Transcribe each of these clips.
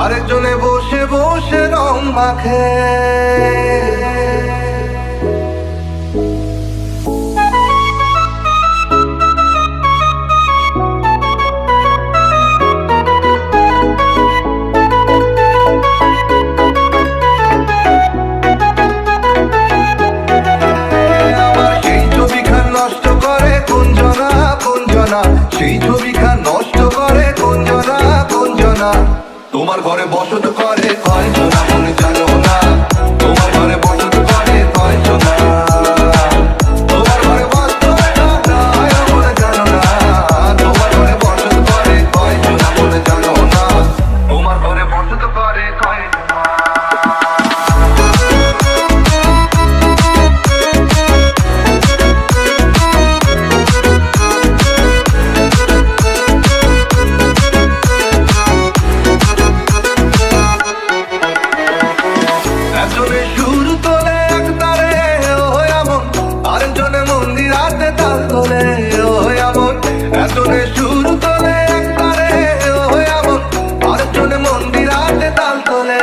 আরেকজনে বসে বসে রং মাখে। সেই ছবিখান নষ্ট করে কোনজনা কোনজনা। তোমার ঘরে বসত করে কয়জনা মনে জানো না। তোমার ঘরে বসত করে কয়জনা। তোমার ঘরে বসত মনে জানো না। তোমার ঘরে বসত করে কয়জনা মনে জানো না। তোমার ঘরে বসত করে কয়জনা। একজনে সুর তোলে একবারে ও এমন, আরেকজনে মন্দিরাতে তাল তোলে।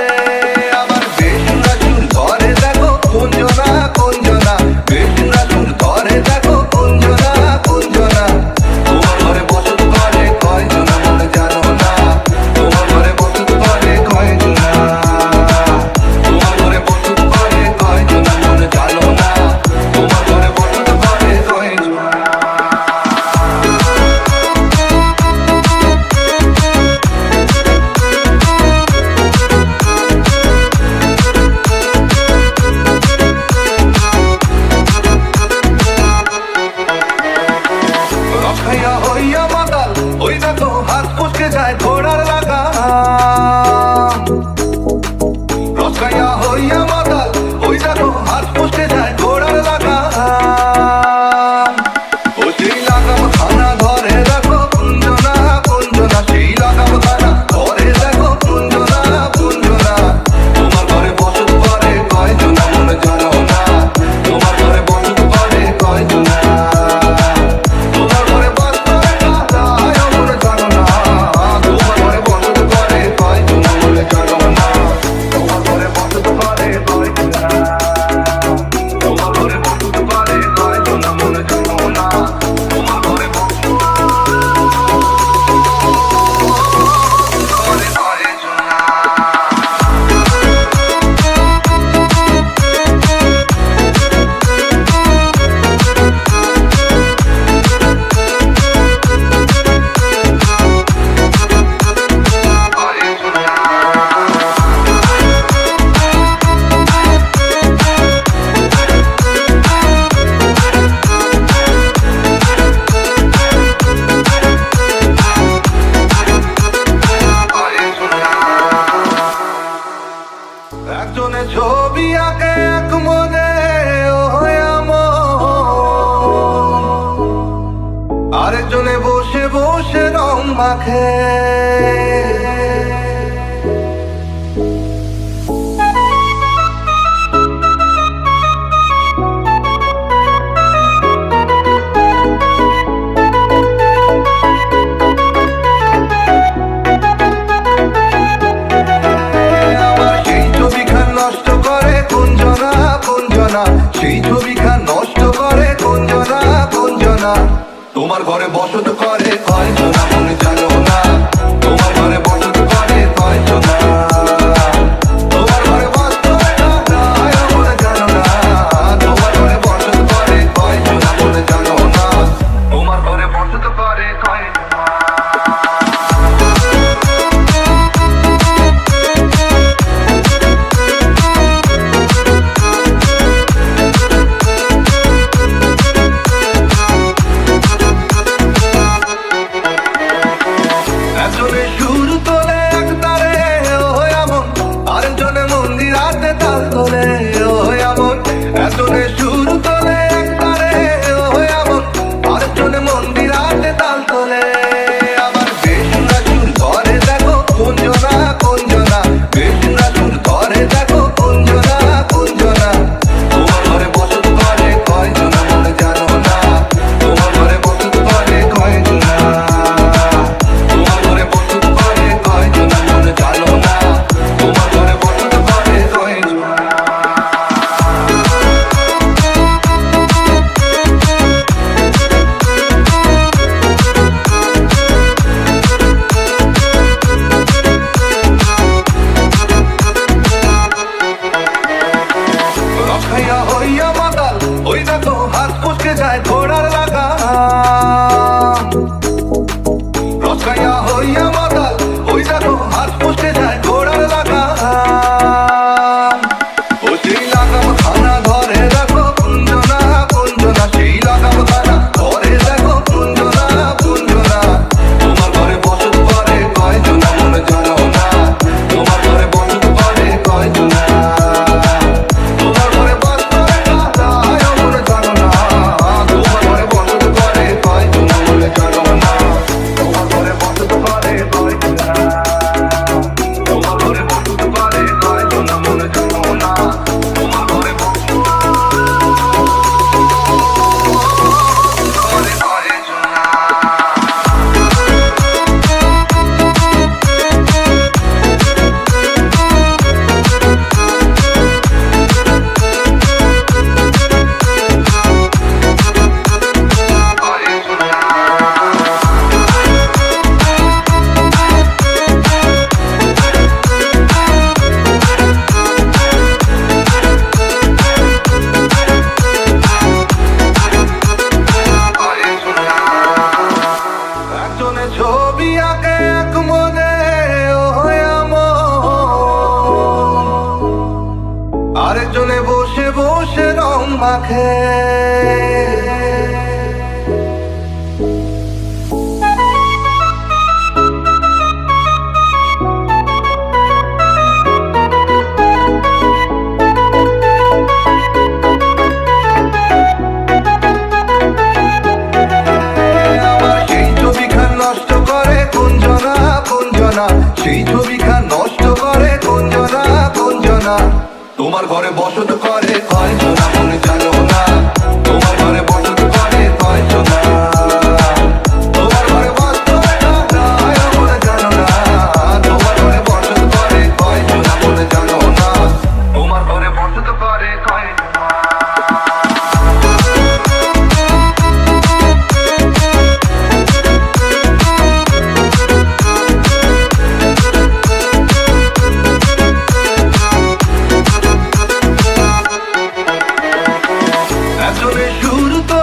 আবার বেসুরা সুর ধরে দেখো কোনজনা কোনজনা। বেসুরা সুর ধরে দেখো কোনজনা কোনজনা। তোমার ঘরে বসত করে কয়জনা মনে জানো না। তোমার ঘরে বসত করে কয়জনা। তোমার ঘরে বসত করে কয়জনা মনে জানো না। তোমার ঘরে বসত করে কয়জনা। হইয়া মাতাল ওই দেখো হাত কুচকে যায় ঘোড়ার লাগা। রসখাইয়া হইয়া মাতাল ওই দেখো হাত কুচকে যায় ঘোড়ার লাগা। ও সেই লাগাম খানা ধরে দেখো কুঞ্জনা কুঞ্জনা। সেই লাগাম খানা ধরে দেখো কুঞ্জনা কুঞ্জনা। তোমার ঘরে বসত করে কয়জনা মনে জানো না। তোমার ঘরে বসত করে কয়জনা। একজনে ছবি আঁকে এক মনে আরেকজনে বসে বসে রং মাখে। সেই ছবিখান নষ্ট করে কোনজনা কোনজনা। তোমার ঘরে বসত করে কয়জনা মনে জানো না। তোমার ঘরে বসত করে কয়জনা। তোমার ঘরে বসত মনে জানো না। তোমার ঘরে বসত করে কয়জনা মনে জানো না। তোমার ঘরে বসত করে কয়জনা। মাখে। সেই ছবিখান নষ্ট করে কুঞ্জনা কুঞ্জনা। তোমার ঘরে বসত করে কয়জনা মনে জানো না, তোমার ঘরে বসত করে কয়জনা, তোমার ঘরে বসত মনে জানো না, তোমার ঘরে বসত করে কয়জনা মনে জানো না, তোমার ঘরে বসত করে কয়জনা। একজনের সুর তো